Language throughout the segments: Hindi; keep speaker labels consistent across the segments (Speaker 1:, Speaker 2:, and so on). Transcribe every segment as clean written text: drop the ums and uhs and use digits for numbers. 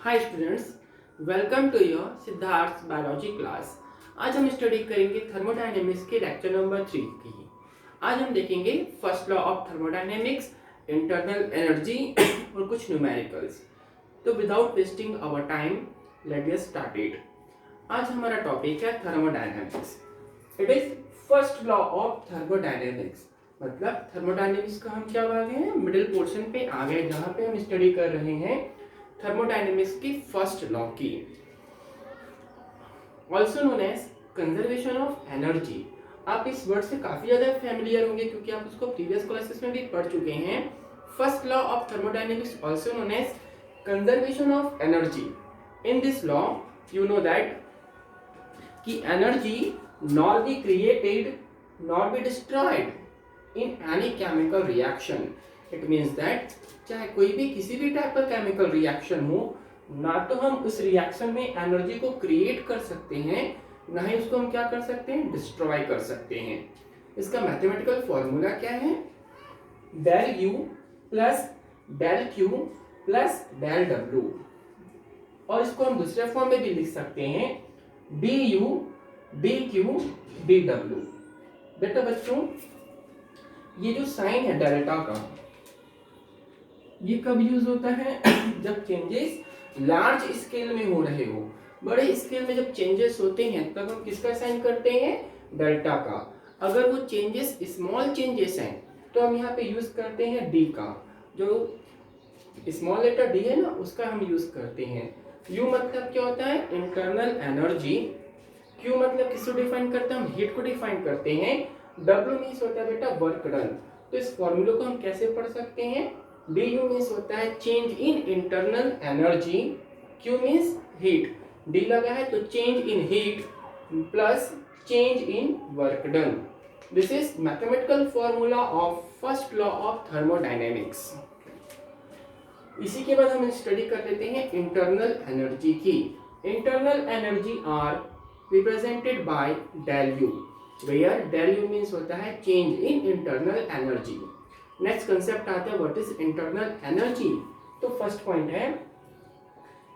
Speaker 1: Hi students, welcome to your Siddharth biology class. आज हम स्टडी करेंगे थर्मोडायनेमिक्स के लेक्चर नंबर 3 की। आज हम देखेंगे first law of thermodynamics, internal energy और कुछ न्यूमेरिकल्स। तो without wasting our time, let's get started. आज हमारा टॉपिक है thermodynamics. It is first law of thermodynamics. मतलब थर्मोडायनेमिक्स का हम क्या आ गए हैं, मिडिल पोर्शन पे आ गए, जहां पे हम स्टडी कर रहे हैं थर्मोडायनेमिक्स की फर्स्ट लॉ की, also known as conservation of energy. आप इस वर्ड से काफी ज्यादा फैमिलियर होंगे क्योंकि आप उसको प्रीवियस क्लासेस में भी पढ़ चुके हैं। First law of thermodynamics also known as conservation of energy. In this law you know that कि energy not be created not be destroyed in any chemical reaction. It means that चाहे कोई भी किसी भी टाइप का केमिकल रिएक्शन हो, ना तो हम उस रिएक्शन में एनर्जी को क्रिएट कर सकते हैं, ना ही उसको हम क्या कर सकते हैं, डिस्ट्रॉय कर सकते हैं। इसका मैथमेटिकल फॉर्मूला क्या है, del you plus del q plus del डब्ल्यू। और इसको हम दूसरे फॉर्म में भी लिख सकते हैं, D U D Q D W. बेटा बच्चों, ये जो साइन है डेल्टा का, ये कब यूज होता है जब चेंजेस लार्ज स्केल में हो रहे हो। बड़े स्केल में जब चेंजेस होते हैं तब हम किसका साइन करते हैं, डेल्टा का। अगर वो चेंजेस स्मॉल चेंजेस हैं तो हम यहाँ पे यूज करते हैं डी का। जो स्मॉल लेटर डी है ना, उसका हम यूज करते हैं। यू मतलब क्या होता है, इंटरनल एनर्जी। क्यू मतलब किसको डिफाइन करते हैं, हम हीट को डिफाइन करते हैं। डब्ल्यू मीन्स होता है बेटा वर्क डन। तो इस फॉर्मूले को हम कैसे पढ़ सकते हैं, डी यू मीन्स होता है change in internal energy, q means heat, d लगा है तो change in heat plus change in work done. This is mathematical formula of first law of thermodynamics. इसी के बाद हम स्टडी कर लेते हैं इंटरनल एनर्जी की। Internal energy are represented by del u, where del u means होता है change in internal energy. Next concept आता है व्हाट इज इंटरनल एनर्जी। तो फर्स्ट पॉइंट है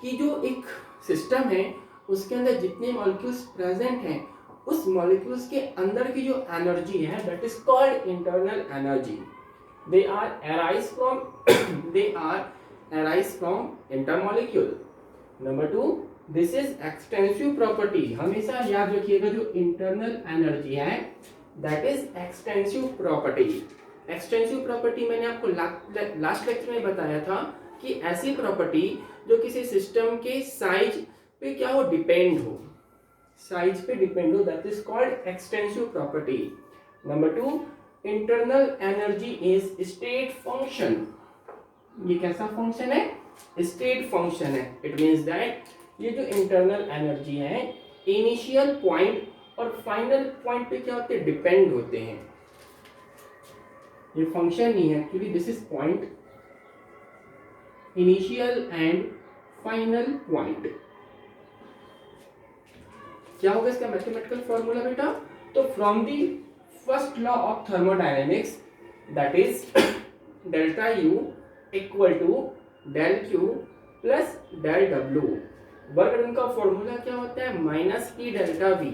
Speaker 1: कि जो एक सिस्टम है उसके अंदर जितने मॉलिक्यूल्स प्रेजेंट हैं, उस मॉलिक्यूल्स के अंदर की जो एनर्जी है that is called internal energy. They are arise from intermolecule. Number 2, this is extensive property. हमेशा याद रखिएगा जो इंटरनल एनर्जी है that is extensive property. Extensive property मैंने आपको लास्ट लेक्चर में बताया था कि ऐसी प्रॉपर्टी जो किसी सिस्टम के साइज पे क्या हो, डिपेंड हो, साइज पे डिपेंड हो, that is called extensive property. Number 2, internal energy is state function. ये कैसा फंक्शन है, स्टेट फंक्शन है। इट मींस दैट ये जो इंटरनल एनर्जी है इनिशियल पॉइंट और फाइनल पॉइंट पे क्या होते हैं, डिपेंड होते हैं। ये फंक्शन नहीं है actually, this is point, initial and final point. क्या होगा इसका मैथमेटिकल फॉर्मूला बेटा, तो from the first law of thermodynamics that is delta u equal to del q plus del डब्ल्यू। वर्क डन का फॉर्मूला क्या होता है, माइनस ई डेल्टा वी।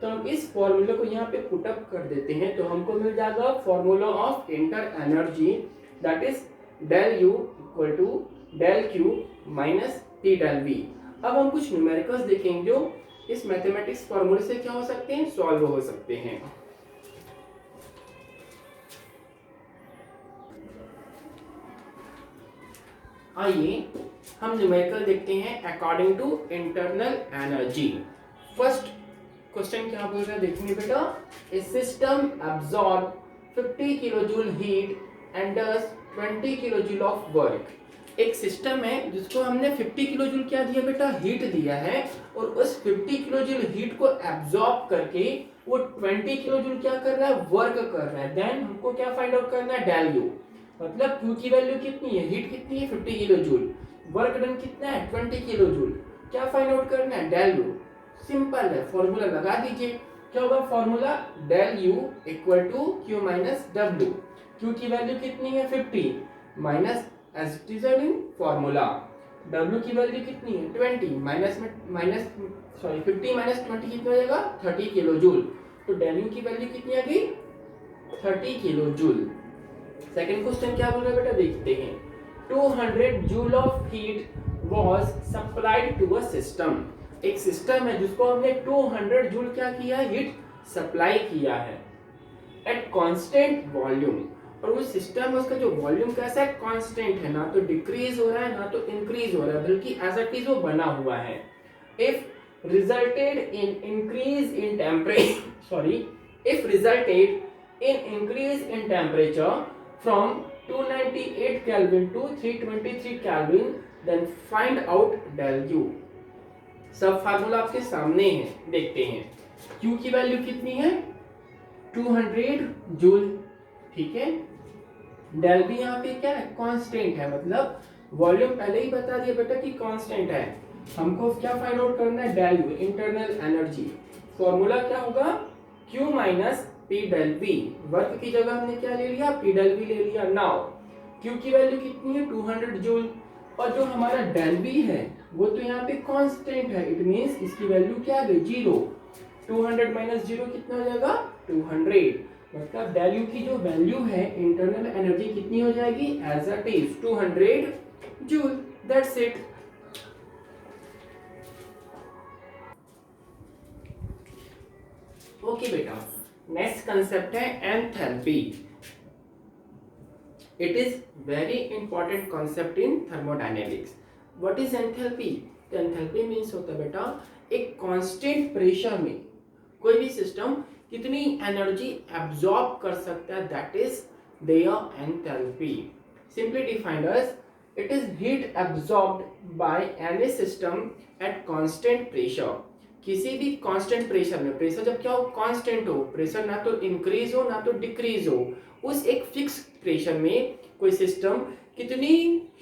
Speaker 1: तो हम इस फॉर्मूले को यहाँ पे पुट अप कर देते हैं तो हमको मिल जाएगा formula of inter energy that is del u equal to del q minus e del v. अब हम कुछ न्यूमेरिकल्स देखेंगे जो इस मैथमेटिक्स फॉर्मूले से क्या हो सकते हैं, सॉल्व हो सकते हैं। आइए हम न्यूमेरिकल देखते हैं according to internal energy. First question क्या बोल रहा है, देखेंगे बेटा, a system absorb 50 kilojoule heat and does 20 kilojoule of work. एक सिस्टम है जिसको हमने 50 किलोजूल क्या दिया बेटा, हीट दिया है, और उस 50 किलोजूल हीट को एब्सॉर्ब करके वो 20 किलोजूल क्या कर रहा है, वर्क कर रहा है। देन हमको क्या फाइंड आउट करना है, डेल यू। मतलब Q की वैल्यू कितनी है, हीट कितनी है 50 किलो जूल, वर्क डन कितना है 20 किलो जूल। क्या फाइंड आउट करना है, डेल यू। सिंपल है, फॉर्मूला लगा दीजिए। क्या होगा formula, del u equal to q minus डब्ल्यू। क्यू की वैल्यू कितनी है 50 minus as it is in formula W की वैल्यू कितनी है 20, सॉरी 50 माइनस 20 कितना हो जाएगा 30 किलो जूल। तो W की वैल्यू कितनी आ गई 30 किलो जूल। सेकंड क्वेश्चन क्या बोल रहा है बेटा देखते हैं। 200 joule of heat was supplied to a system. एक सिस्टम है जिसको हमने 200 जूल क्या किया है हीट सप्लाई किया है एट कांस्टेंट वॉल्यूम। और वो सिस्टम है उसका जो वॉल्यूम कैसा है कांस्टेंट है, ना तो डिक्रीज हो रहा है ना तो इंक्रीज हो रहा है, बल्कि एज इट इज वो बना हुआ है। If resulted in increase in temperature from 298 kelvin to 323 kelvin then find out del u. सब फार्मूला आपके सामने है, देखते हैं। Q की वैल्यू कितनी है 200 जूल, ठीक है। डेल भी यहाँ पे क्या है कांस्टेंट है, मतलब वॉल्यूम पहले ही बता दिया बेटा कि कांस्टेंट है। हमको क्या फाइंड आउट करना है del u internal energy. Formula क्या होगा Q minus P del V। Work की जगह हमने क्या ले लिया P डेल V ले लिया। नाउ Q की वैल्यू कितनी है 200 जूल, और जो हमारा डेल V है वो तो यहाँ पे कांस्टेंट है, इट मींस इसकी वैल्यू क्या आ गई 0। 200 माइनस 0 कितना हो जाएगा 200, मतलब डेल यू की जो वैल्यू है इंटरनल एनर्जी कितनी हो जाएगी as it is 200 joule. That's it. Okay बेटा, नेक्स्ट कंसेप्ट है enthalpy. It is very important concept in thermodynamics. What is enthalpy? Enthalpy means होता है बेटा एक कांस्टेंट प्रेशर में कोई भी सिस्टम कितनी एनर्जी एब्जॉर्ब कर सकता है, that is their enthalpy. Simply defined as it is heat absorbed by any system at constant pressure. किसी भी कांस्टेंट प्रेशर में, प्रेशर जब क्या हो कांस्टेंट हो, प्रेशर ना तो इंक्रीज हो ना तो डिक्रीज हो, उस एक फिक्स प्रेशर में कोई सिस्टम कितनी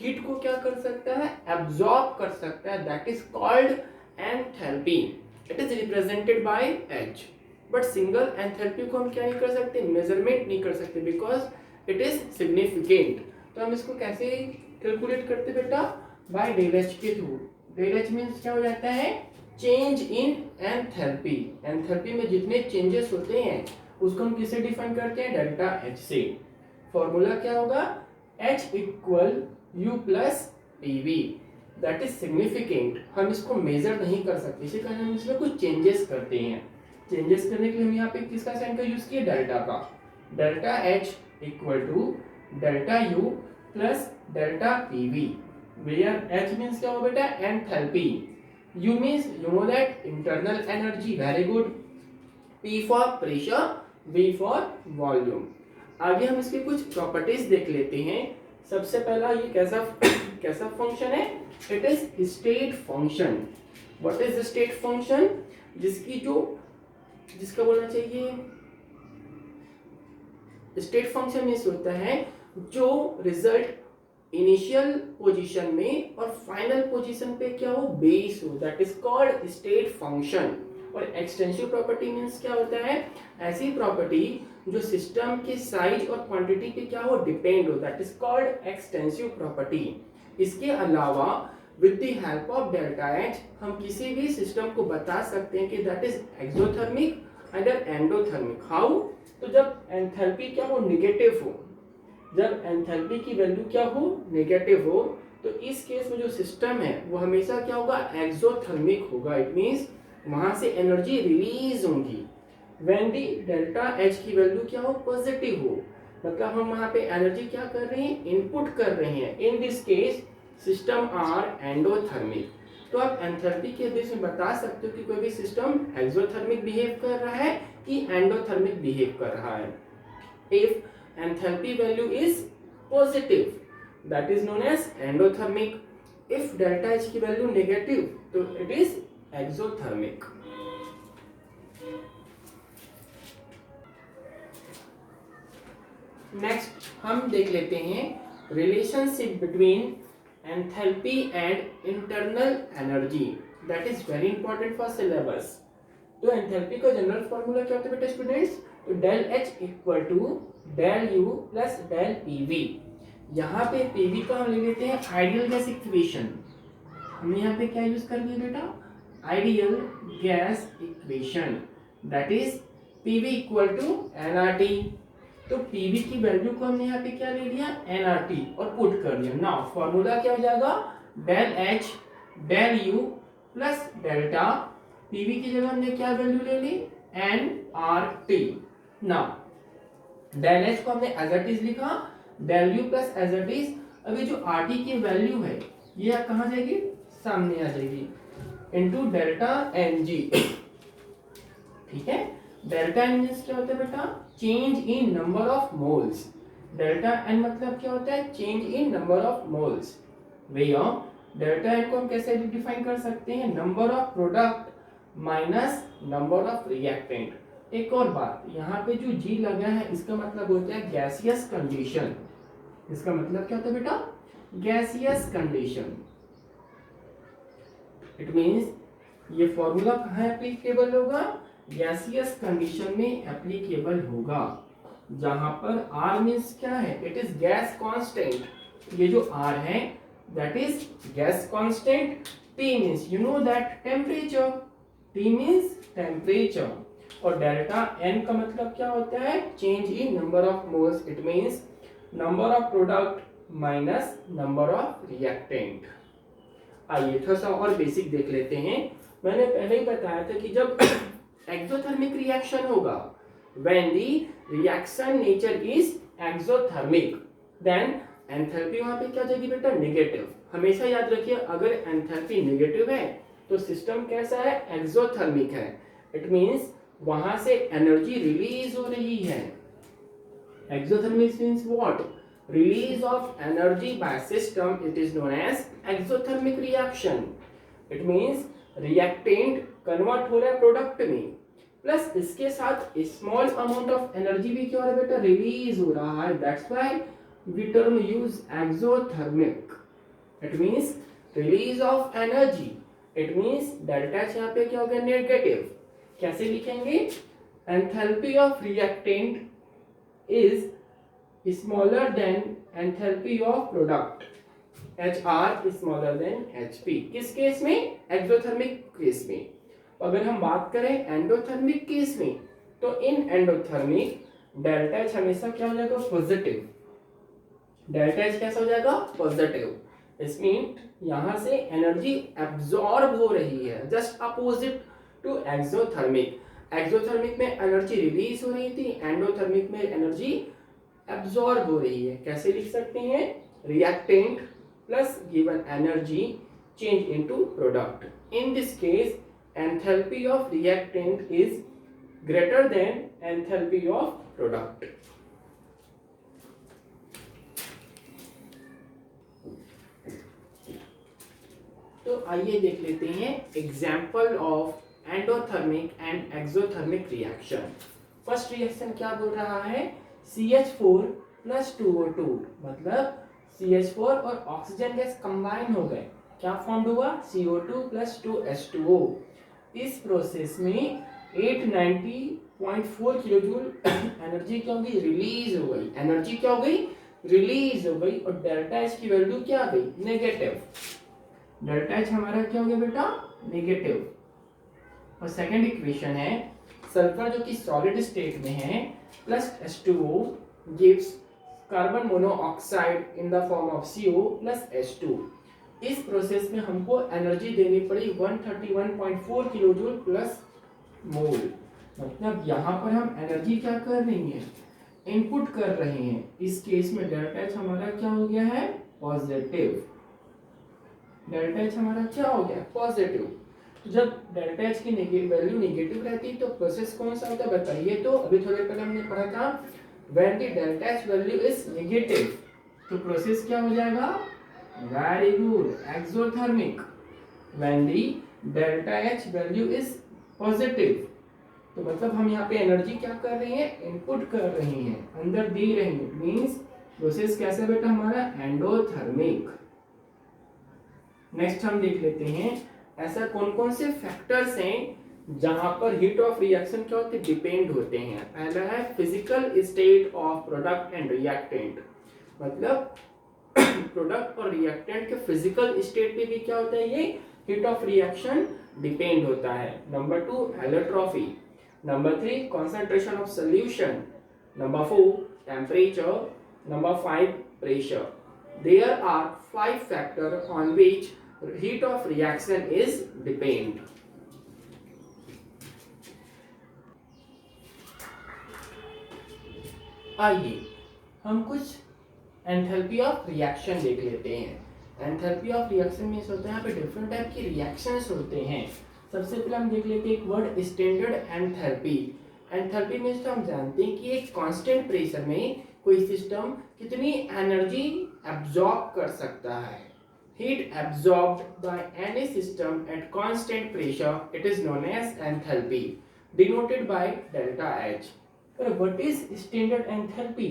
Speaker 1: हीट को क्या कर सकता है एब्जॉर्ब कर सकता है, that is called enthalpy. It is represented by H। But single enthalpy को हम क्या नहीं कर सकते मेजरमेंट नहीं कर सकते बिकॉज इट इज सिग्निफिकेंट। तो हम इसको कैसे कैलकुलेट करते बेटा बाय डेल H के थ्रू। डेल H मींस क्या हो जाता है चेंज इन एंथैल्पी। एंथैल्पी में जितने चेंजेस होते हैं उसको हम किससे डिफाइन करते हैं डेल्टा H से। फॉर्मूला क्या होगा H equal U plus PV, that is significant. हम इसको मेजर नहीं कर सकते, इसी कारण हम इसमें कुछ चेंजेस करते हैं। चेंजेस करने के लिए हम यहाँ पे किसका साइन का यूज किया डेल्टा का। Delta H equal to delta U plus delta PV, where H means क्या होगा बेटा enthalpy, U means you know that internal energy, very good. P for pressure, V for volume. आगे हम इसके कुछ प्रॉपर्टीज देख लेते हैं। सबसे पहला ये कैसा फंक्शन है, it is state function. What is state function? जिसका बोलना चाहिए स्टेट फंक्शन मीन्स होता है जो रिजल्ट इनिशियल पोजीशन में और फाइनल पोजीशन पे क्या हो बेस हो, that is called state function. और एक्सटेंसिव प्रॉपर्टी मीन्स क्या होता है ऐसी प्रॉपर्टी जो सिस्टम के साइज और क्वांटिटी पे क्या हो डिपेंड हो, that is called extensive property. इसके अलावा with the help of delta H हम किसी भी सिस्टम को बता सकते हैं कि that is exothermic and endothermic. How? तो जब एंथैल्पी क्या हो नेगेटिव हो, जब एंथैल्पी की वैल्यू क्या हो नेगेटिव हो, तो इस केस में जो सिस्टम है वो हमेशा क्या होगा एक्सोथर्मिक होगा। इट मींस वहां से एनर्जी रिलीज होगी। व्हेन दी डेल्टा H की वैल्यू क्या हो पॉजिटिव हो, मतलब हम वहां पे एनर्जी क्या कर रहे हैं इनपुट कर रहे हैं। In this case system are endothermic. तो आप एंथैल्पी के बेस में बता सकते हो कि कोई भी सिस्टम एक्सोथर्मिक बिहेव कर रहा है कि एंडोथर्मिक बिहेव कर रहा है। If enthalpy value is positive, that is known as endothermic. if delta H की वैल्यू नेगेटिव तो it is exothermic. नेक्स्ट हम देख लेते हैं relationship between enthalpy and internal energy, that is very important for syllabus. तो एंथैल्पी का जनरल फॉर्मूला क्या होता है बेटा स्टूडेंट्स, तो del H equal to del U plus del PV। यहाँ पे PV को हम ले लेते हैं आइडियल गैस इक्वेशन। हमने यहाँ पे क्या यूज कर दिया बेटा, ideal gas equation, that is PV equal to nRT. तो पीवी की वैल्यू को हमने यहाँ पे क्या ले लिया, एनआरटी, और पुट कर दिया। नाउ फॉर्मूला क्या हो जाएगा, del H del you plus delta, PV की जगह हमने क्या वैल्यू ले ली, N R T. Now del H को हमने एज इट इज लिखा, del you plus as it is. अभी जो आर टी की वैल्यू है ये कहाँ जाएगी, सामने आ जाएगी, इनटू डेल्टा एन जी। ठीक है, डेल्टा एन मींस क्या होता है बेटा, change in number of moles. Delta n मतलब क्या होता है, change in number of moles. भैया डेल्टा एन को हम कैसे डिफाइन कर सकते हैं, number of product minus number of reactant. एक और बात, यहाँ पे जो जी लगा है इसका मतलब होता है गैसियस कंडीशन। इसका मतलब क्या होता है बेटा, गैसियस कंडीशन। इट मींस ये फॉर्मूला कहाँ एप्लीकेबल होगा, गैसियस कंडीशन में एप्लीकेबल होगा, जहां पर आर मींस क्या है, इट इज गैस कांस्टेंट। ये जो आर है that is gas constant. T means you know that temperature, T means temperature. और डेल्टा एन का मतलब क्या होता है, change in number of moles. It means number of product minus number of reactant. आइए थोड़ा सा और बेसिक देख लेते हैं। मैंने पहले ही बताया था कि जब एक्सोथर्मिक रिएक्शन होगा, when the reaction nature is exothermic, then enthalpy वहां पे क्या जाएगी बेटा, नेगेटिव। हमेशा याद रखिए, अगर एंथैल्पी नेगेटिव है तो सिस्टम कैसा है, एक्सोथर्मिक है। इट मींस वहां से एनर्जी रिलीज हो रही है। Exothermic means what, release of energy by system, it is known as exothermic reaction. It means reactant convert हो रहा है प्रोडक्ट में, प्लस इसके साथ स्मॉल अमाउंट ऑफ एनर्जी भी क्या हो रहा है बेटा, रिलीज हो रहा है। That's why we term use exothermic. It means release of energy. It means delta यहाँ पे क्या हो गया, नेगेटिव। कैसे लिखेंगे, enthalpy of reactant is smaller than enthalpy of product, HR is smaller than HP। किस केस में, एक्सोथर्मिक केस में। अगर हम बात करें एंडोथर्मिक केस में, तो इन एंडोथर्मिक डेल्टा एच हमेशा क्या हो जाएगा, पॉजिटिव। डेल्टा एच कैसा हो जाएगा, पॉजिटिव। इस मीन यहां से एनर्जी एब्जॉर्ब हो रही है, just opposite to exothermic. Exothermic में एनर्जी रिलीज हो रही थी, एंडोथर्मिक में एनर्जी एब्जॉर्ब हो रही है। कैसे लिख सकते हैं, reactant plus given energy change into product. In this case enthalpy of reactant is greater than enthalpy of product. तो आइए देख लेते हैं example of endothermic and exothermic reaction. First reaction क्या बोल रहा है, CH4 प्लस 2O2, मतलब CH4 और ऑक्सीजन गैस कंबाइन हो गए, क्या फॉर्म हुआ, CO2 प्लस 2H2O। इस प्रोसेस में 890.4 किलोजूल एनर्जी क्या हो गई, रिलीज हो गई। एनर्जी क्या हो गई, रिलीज हो गई। और डेल्टा एच की वैल्यू क्या आ गई, नेगेटिव। डेल्टा एच हमारा क्या हो गया बेटा, नेगेटिव। और सेकंड इक्वेशन है, सल्फर जो कि सॉलिड स्टेट में है plus H2O gives carbon monoxide in the form of CO plus H2। इस प्रोसेस में हमको एनर्जी देनी पड़ी 131.4 किलोजूल प्लस मोल। मतलब यहाँ पर हम एनर्जी क्या कर रही हैं, इनपुट कर रहे हैं। इस केस में डेल्टा एच हमारा क्या हो गया है, पॉजिटिव। डेल्टा एच हमारा क्या हो गया, पॉजिटिव। जब डेल्टा एच की वैल्यू नेगेटिव रहती है तो प्रोसेस कौन सा होता है बताइए। तो अभी थोड़े पहले हमने पढ़ा था, when the delta H value is negative, तो प्रोसेस क्या हो जाएगा, very good, exothermic. When the delta H value is positive, तो मतलब हम यहाँ पे एनर्जी क्या कर रहे हैं, इनपुट कर रहे हैं, अंदर दे रहे हैं। मींस प्रोसेस कैसे बेटा हमारा, एंडोथर्मिक। नेक्स्ट हम देख लेते हैं ऐसा कौन कौन से फैक्टर्स हैं जहां पर हीट ऑफ रिएक्शन क्या होते हैं, डिपेंड होते हैं। पहला है physical state of product and reactant, मतलब प्रोडक्ट और रिएक्टेंट के फिजिकल स्टेट पे भी क्या होता है, ये हीट ऑफ रिएक्शन डिपेंड होता है। Number 2 एलोट्रॉफी, number 3 concentration of solution, number 4 temperature, number 5 pressure. There are 5 factors on which heat of reaction is depend. आइए हम कुछ एंथैल्पी ऑफ रिएक्शन देख लेते हैं। एंथैल्पी ऑफ रिएक्शन मींस होता है यहाँ पे डिफरेंट टाइप की रिएक्शंस होते हैं। सबसे पहले हम देख लेते हैं एक word standard enthalpy. Enthalpy means तो हम जानते हैं कि एक कांस्टेंट प्रेशर में कोई सिस्टम कितनी एनर्जी एब्जॉर्ब कर सकता है। Heat absorbed by any system at constant pressure it is known as enthalpy denoted by delta H. पर व्हाट इज स्टैंडर्ड एंथैल्पी?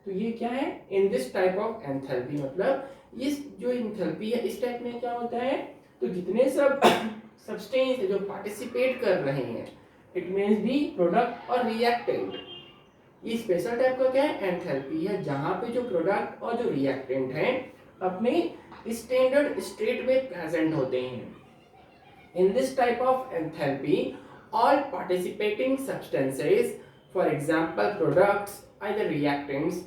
Speaker 1: तो ये क्या है, in this type of enthalpy, मतलब इस जो एंथैल्पी है इस टाइप में क्या होता है, तो जितने सब सब्सटेंस है जो पार्टिसिपेट कर रहे हैं, इट मींस दी प्रोडक्ट और रिएक्टेंट, ये स्पेशल टाइप का क्या है, एंथैल्पी है, जहां पे जो प्रोडक्ट और जो रिएक्टेंट है अपने स्टैंडर्ड स्टेट में प्रेजेंट होते हैं। In this type of enthalpy all participating substances, for example products, either reactants,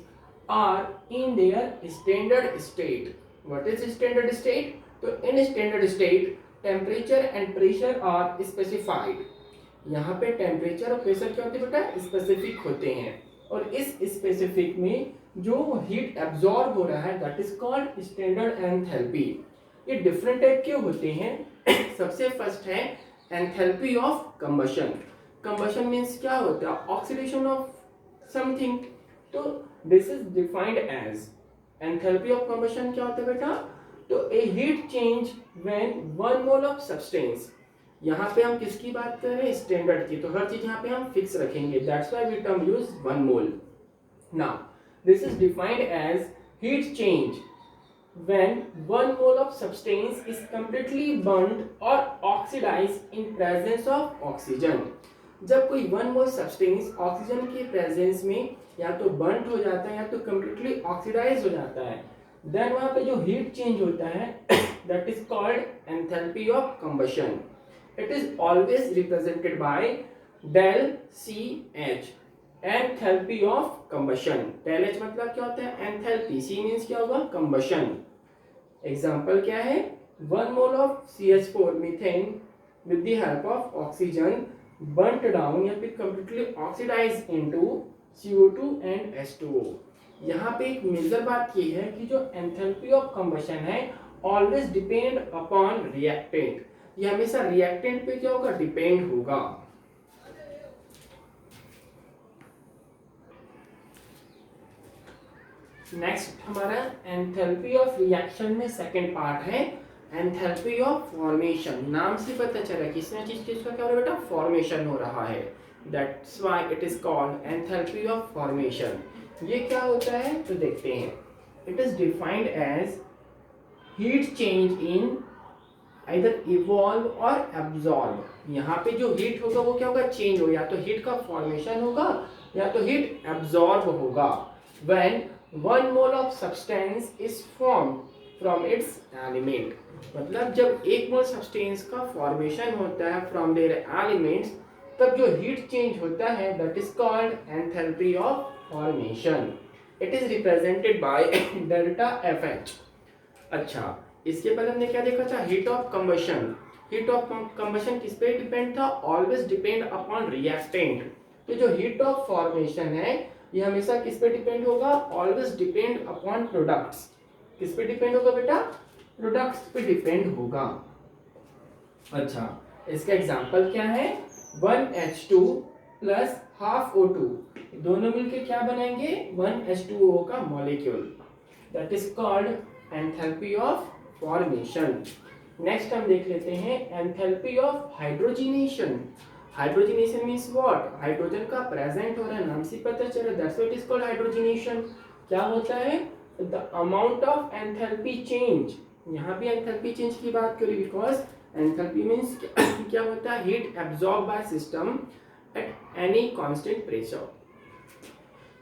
Speaker 1: are in their standard state. What is standard state? So in standard state temperature and pressure are specified. यहाँ पे टेम्परेचर और प्रेशर क्या होते हैं बेटा, स्पेसिफिक होते हैं, और इस स्पेसिफिक में जो हीट एब्जॉर्ब हो रहा है that is called standard enthalpy. ये डिफरेंट टाइप के होते हैं। सबसे फर्स्ट है enthalpy of combustion. Combustion means क्या होता है, ऑक्सीडेशन ऑफ समथिंग। तो this is defined as enthalpy of combustion क्या होता है बेटा, तो a heat change when 1 mole of substance. यहाँ पे हम किसकी बात कर रहे हैं, स्टैंडर्ड की, तो हर चीज यहाँ पे हम फिक्स रखेंगे, that's why we term use 1 mole. Now this is defined as heat change when 1 mole of substance is completely burnt or oxidized in presence of oxygen। जब कोई 1 मोल सब्सटेंस ऑक्सीजन के प्रेजेंस में या तो बर्न हो जाता है या तो completely ऑक्सीडाइज हो जाता है, देन वहां पे जो हीट चेंज होता है that is called enthalpy of combustion. It is always represented by del C H, enthalpy of combustion. Del H मतलब क्या होता है, एंथैल्पी, सी मींस क्या होगा, कंबशन। एग्जांपल क्या है, 1 mole of CH4 methane with the help of oxygen बर्nt down या फिर completely oxidise into CO2 and H2O। यहाँ पे एक मेजर बात ये है कि जो एंथैल्पी ऑफ कंबशन है ऑलवेज डिपेंड अपॉन रिएक्टेंट, ये हमेशा रिएक्टेंट पे क्या होगा, डिपेंड होगा। नेक्स्ट हमारा एंथैल्पी ऑफ रिएक्शन में सेकंड पार्ट है एंथैल्पी ऑफ फॉर्मेशन। नाम से पता चला कि इसमें चीज का क्या हो रहा है बेटा, फॉर्मेशन हो रहा है, that's why it is called enthalpy of formation. ये क्या होता है तो देखते हैं। It is defined as heat change in either evolve और एब्जॉर्ब। यहाँ पे जो हीट होगा वो क्या होगा, चेंज होगा, या तो हीट का फॉर्मेशन होगा या तो हीट एब्जॉर्ब होगा। When 1 mole of substance is form from its element, मतलब जब 1 मोल सब्सटेंस का फॉर्मेशन होता है फ्रॉम देयर एलिमेंट्स, तब जो हीट चेंज होता है that is called enthalpy of formation. It is represented by delta FH। अच्छा, इसके पहले हमने क्या देखा था, heat of combustion. Heat of combustion किस पे डिपेंड था, ऑलवेज डिपेंड अपॉन रिएक्टेंट। तो जो हीट ऑफ फॉर्मेशन है ये हमेशा किस पे डिपेंड होगा, ऑलवेज डिपेंड अपॉन प्रोडक्ट्स। किस पे डिपेंड होगा बेटा, प्रोडक्ट्स पे डिपेंड होगा। अच्छा, इसका एग्जांपल क्या है, 1H2 प्लस हाफ O2, दोनों मिलके क्या बनाएंगे, 1H2O का molecule, that is called enthalpy of formation. Next हम देख लेते हैं enthalpy of hydrogenation. Hydrogenation means what, hydrogen का प्रेजेंट हो रहा है, नाम से पता चल रहा है, that's what is called hydrogenation. क्या होता है, the amount of enthalpy change. यहाँ भी एंथैल्पी चेंज की बात करी बिकॉज एंथैल्पी मींस क्या होता है, heat absorb by system at any constant pressure.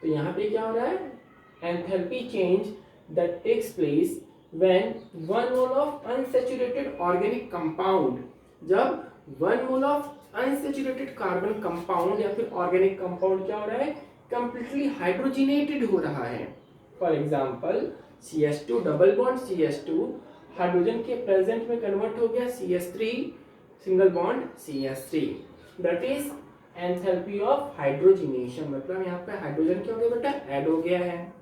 Speaker 1: तो यहाँ पे क्या हो रहा है, enthalpy change that takes place when 1 mole of unsaturated organic compound, जब 1 mole of unsaturated carbon compound या फिर organic compound क्या हो रहा है, completely hydrogenated हो रहा है. For example, CH2 double bond CH2 hydrogen के प्रेजेंट में कन्वर्ट हो गया CH3 single bond CH3. That is enthalpy of hydrogenation. मतलब यहाँ पे हाइड्रोजन क्या हो गया बेटा, ऐड हो गया है.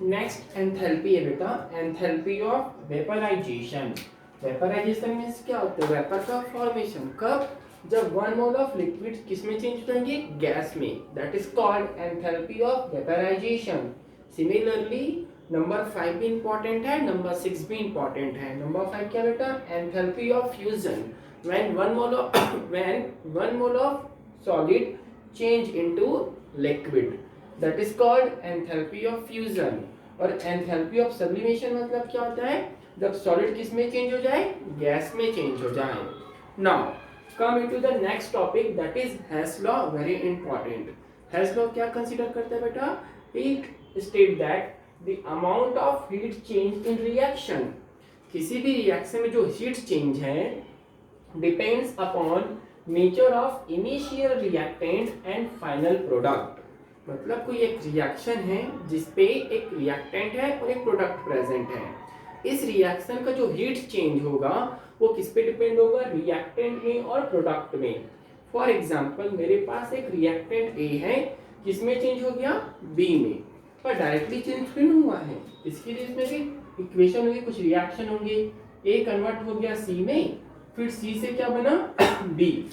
Speaker 1: नेक्स्ट एंथैल्पी है बेटा, enthalpy of vaporisation. Vaporisation means क्या होता है, वेपर का फॉर्मेशन. कब, जब 1 मोल ऑफ लिक्विड किस में चेंज हो जाएंगे, गैस में. That is called enthalpy of vaporisation. Similarly number 5 भी इंपॉर्टेंट है, नंबर 6 भी इंपॉर्टेंट है. नंबर 5 क्या बेटा, enthalpy of fusion. when 1 mole of solid change into liquid, that is called enthalpy of fusion. और enthalpy of sublimation मतलब क्या होता है, जब solid किस में चेंज हो जाए, गैस में चेंज हो जाए. now come into the next topic, that is Hess law. very important. Hess law क्या कंसीडर करता है बेटा, it state that the amount of heat change in reaction, किसी भी रिएक्शन में जो हीट चेंज है depends upon nature of initial reactant and final product. मतलब कोई एक रिएक्शन है जिसपे एक रिएक्टेंट है और एक प्रोडक्ट प्रेजेंट है. इस रिएक्शन का जो हीट चेंज होगा वो किस पे डिपेंड होगा, रिएक्टेंट में और प्रोडक्ट में. फॉर एग्जांपल मेरे पास एक रिएक्टेंट ए है, किसमें चेंज हो गया, बी में, पर डायरेक्टली चेंज भी नहीं हुआ है. इसके लिए इसमें भी इक्वेशन होगी, कुछ रिएक्शन होंगे. ए कन्वर्ट हो गया सी में, फिर सी से क्या बना, बी.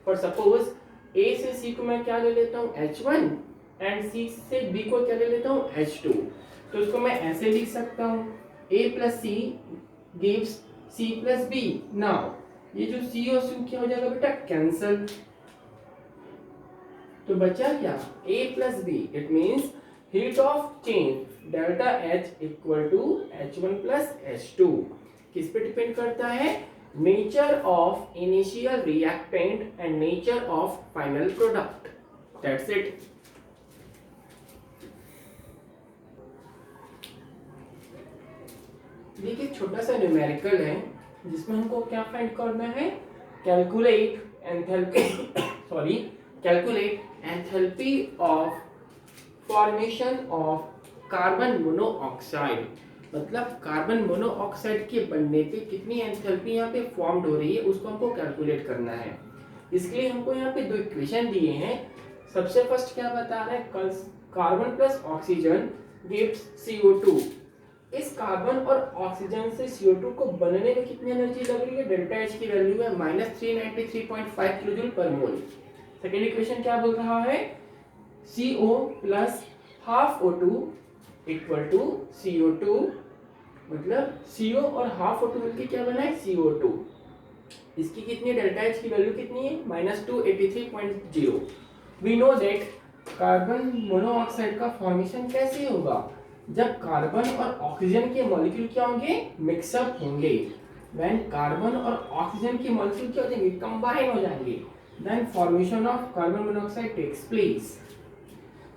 Speaker 1: फॉर सपोज ए से सी को मैं क्या ले लेता हूँ, H1, एंड सी से बी को क्या ले लेता हूँ, H2. तो इसको मैं ऐसे लिख सकता हूँ, A plus C gives C plus B. Now ये जो C और C क्या हो जाएगा बेटा, कैंसल. तो बचा क्या, A plus B. It means heat of change delta H equal to H1 plus H2. किस पे डिपेंड करता है, nature of initial reactant and nature of final product. That's it. देखिए छोटा सा न्यूमेरिकल है जिसमें हमको क्या फाइंड करना है, calculate enthalpy of formation of carbon monoxide. मतलब कार्बन मोनोऑक्साइड के बनने पे कितनी एंथैल्पी यहाँ पे फॉर्म्ड हो रही है उसको हमको कैलकुलेट करना है. इसके लिए हमको यहाँ पे दो इक्वेशन दिए हैं. सबसे फर्स्ट क्या बता रहा है, carbon plus oxygen gives CO2. इस कार्बन और ऑक्सीजन से CO2 को बनने में कितनी एनर्जी लग रही है, डेल्टा H की वैल्यू है -393.5 किलोजूल पर मोल. सेकेंड इक्वेशन क्या बोल रहा है, CO plus half O2 equal to CO2. मतलब CO और हाफ O2 मिलकर क्या बना है, CO2. इसकी कितनी डेल्टा H की वैल्यू कितनी है, -283.0. We know that carbon monoxide का फॉर्मेशन कैसे होगा, जब कार्बन और ऑक्सीजन के मॉलिक्यूल क्या होंगे, मिक्सअप होंगे. व्हेन कार्बन और ऑक्सीजन के मॉलिक्यूल क्या हो जाएंगे, कंबाइन हो जाएंगे, then formation of carbon monoxide takes place.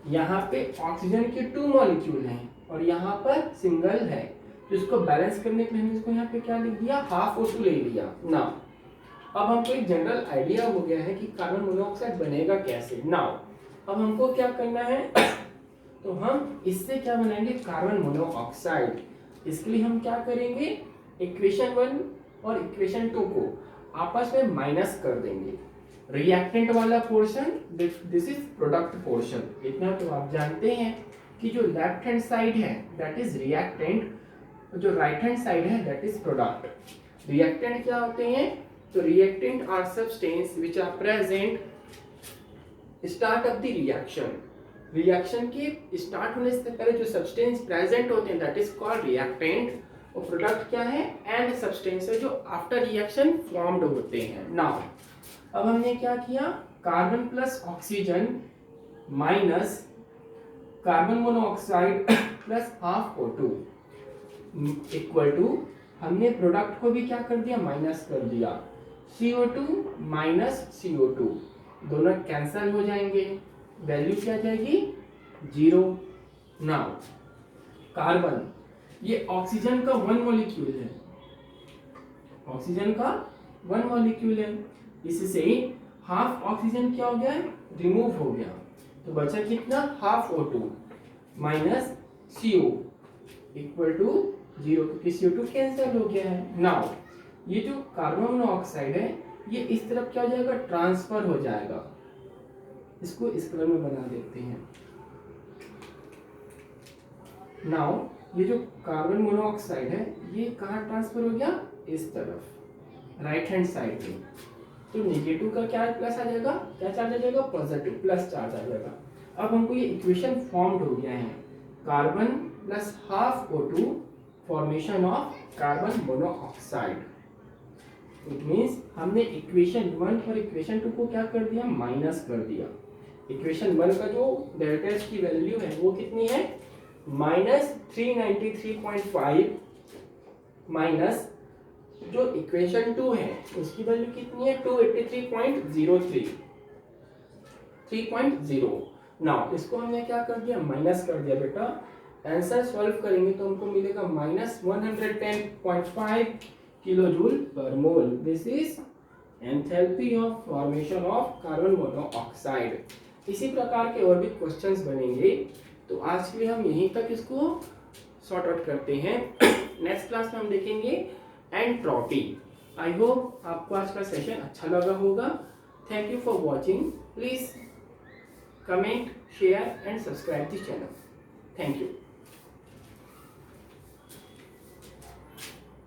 Speaker 1: यहाँ पे ऑक्सीजन के 2 मॉलिक्यूल हैं और यहाँ पर सिंगल है, तो इसको बैलेंस करने के लिए हमने इसको यहाँ पे क्या लिख दिया, हाफ O2 ले लिया ना. अब हमको एक जनरल आइडिया हो गया है कि कार्बन मोनोऑक्साइड बनेगा कैसे. नाउ अब हमको क्या करना है, तो हम इससे क्या बनाएंगे, कार्बन मोनोऑक्साइड. इसके लिए हम क्या करेंगे, इक्वेशन 1 और इक्वेशन 2 को आपस में माइनस कर देंगे. रिएक्टेंट वाला portion, this is product portion. इतना तो आप जानते हैं कि जो लेफ्ट हैंड साइड है दैट इज रिएक्टेंट, जो राइट हैंड साइड है दैट इज प्रोडक्ट. रिएक्टेंट क्या होते हैं, तो reactant are substance which are present start of the reaction. Reaction के स्टार्ट होने से पहले जो सब्सटेंस प्रेजेंट होते हैं दैट इज कॉल्ड रिएक्टेंट. और प्रोडक्ट क्या है, एंड सब्सटेंस है जो आफ्टर रिएक्शन फॉर्म्ड होते हैं. नाउ अब हमने क्या किया, carbon plus oxygen minus carbon monoxide plus half O2 equal to, हमने प्रोडक्ट को भी क्या कर दिया, माइनस कर दिया. CO2 माइनस CO2 दोनों कैंसल हो जाएंगे. वैल्यू क्या जाएगी 0। नाउ कार्बन, ये ऑक्सीजन का 1 मॉलिक्यूल है, ऑक्सीजन का 1 मॉलिक्यूल है, इससे हाफ ऑक्सीजन क्या हो गया है, रिमूव हो गया, तो बचा कितना half O2 minus CO equal to 0, क्योंकि CO2 कैंसिल हो गया है। नाउ ये जो कार्बन मोनोऑक्साइड है ये इस तरफ क्या हो जाएगा, ट्रांसफर हो जाएगा, इसको इस कलर में बना देते हैं। नाउ ये जो कार्बन मोनोऑक्साइड है ये कहाँ ट्रांसफर हो गया, इस तरफ राइट हैंड साइड में, तो नेगेटिव का क्या प्लस आ जाएगा, क्या चार्ज आ जाएगा, पॉजिटिव प्लस चार्ज आ जाएगा। अब हमको ये इक्वेशन फॉर्म्ड हो गया है, carbon plus half O2 formation of carbon monoxide. It means हमने इक्वेशन 1 और इक्वेशन 2 को क्या कर दिया, माइनस कर दिया। इक्वेशन 1 का जो डेल्टा एच की वैल्यू है वो कितनी है, माइनस 393.5 माइनस जो इक्वेशन 2 है उसकी वैल्यू कितनी है, 283.03 3.0। नाउ इसको हमने क्या कर दिया, माइनस कर दिया बेटा। आंसर सॉल्व करेंगे तो हमको मिलेगा minus 110.5 kilojoule per mole. This is enthalpy of formation of carbon monoxide. इसी प्रकार के और भी क्वेश्चंस बनेंगे, तो आज के लिए हम यहीं तक इसको सॉर्ट आउट करते हैं। नेक्स्ट क्लास में हम देखेंगे एंट्रोपी। आई होप आपको आज का सेशन अच्छा लगा होगा। Thank you for watching. Please comment, share and subscribe this channel. Thank you.